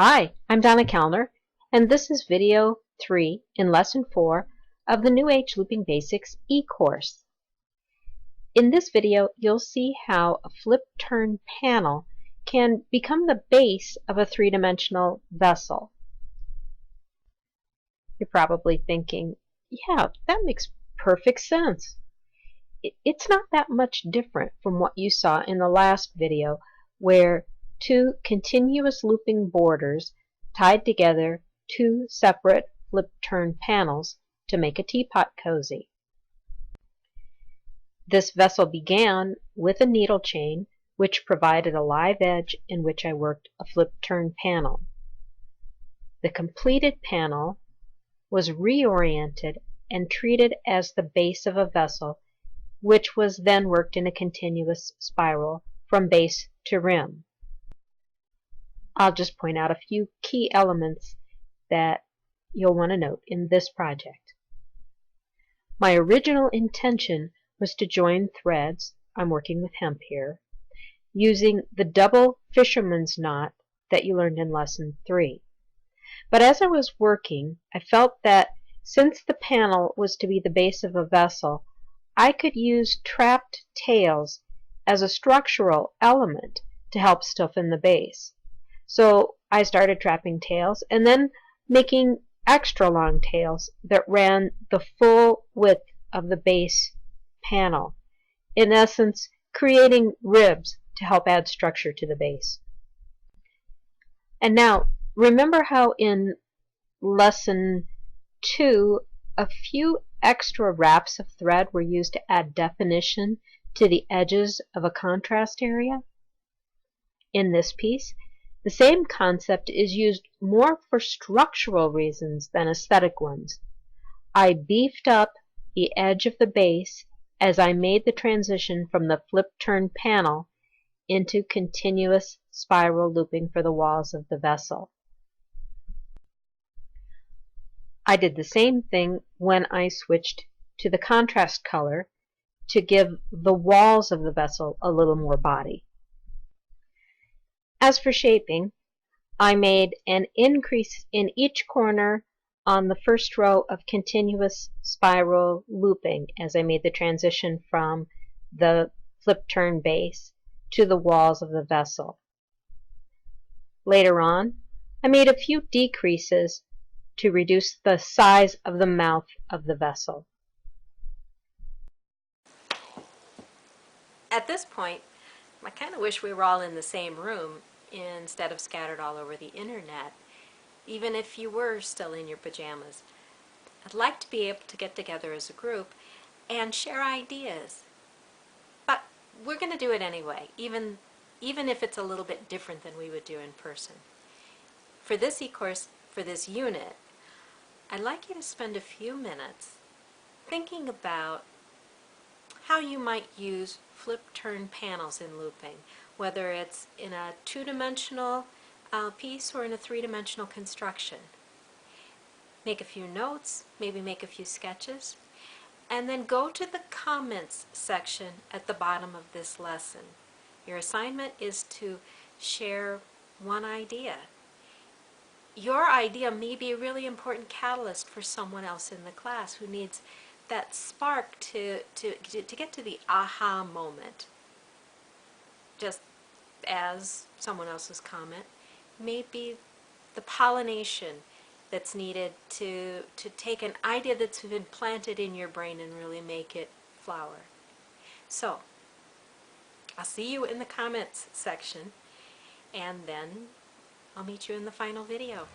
Hi, I'm Donna Kallner, and this is video 3 in Lesson 4 of the New Age Looping Basics e-course. In this video, you'll see how a flip-turn panel can become the base of a three-dimensional vessel. You're probably thinking, yeah, that makes perfect sense. It's not that much different from what you saw in the last video, where two continuous looping borders tied together two separate flip-turn panels to make a teapot cozy. This vessel began with a needle chain which provided a live edge in which I worked a flip-turn panel. The completed panel was reoriented and treated as the base of a vessel, which was then worked in a continuous spiral from base to rim. I'll just point out a few key elements that you'll want to note in this project. My original intention was to join threads, I'm working with hemp here, using the double fisherman's knot that you learned in Lesson 3. But as I was working, I felt that since the panel was to be the base of a vessel, I could use trapped tails as a structural element to help stiffen the base. So I started trapping tails and then making extra long tails that ran the full width of the base panel, in essence creating ribs to help add structure to the base. And now, remember how in Lesson 2 a few extra wraps of thread were used to add definition to the edges of a contrast area? In this piece, the same concept is used more for structural reasons than aesthetic ones. I beefed up the edge of the base as I made the transition from the flip-turn panel into continuous spiral looping for the walls of the vessel. I did the same thing when I switched to the contrast color to give the walls of the vessel a little more body. As for shaping, I made an increase in each corner on the first row of continuous spiral looping as I made the transition from the flip-turn base to the walls of the vessel. Later on, I made a few decreases to reduce the size of the mouth of the vessel. At this point, I kind of wish we were all in the same room instead of scattered all over the internet, even if you were still in your pajamas. I'd like to be able to get together as a group and share ideas. But we're going to do it anyway, even if it's a little bit different than we would do in person. For this e-course, for this unit, I'd like you to spend a few minutes thinking about how you might use flip-turn panels in looping, whether it's in a two-dimensional piece or in a three-dimensional construction. Make a few notes, maybe make a few sketches, and then go to the comments section at the bottom of this lesson. Your assignment is to share one idea. Your idea may be a really important catalyst for someone else in the class who needs that spark to get to the aha moment. Just as someone else's comment may be the pollination that's needed to take an idea that's been planted in your brain and really make it flower. So, I'll see you in the comments section, and then I'll meet you in the final video.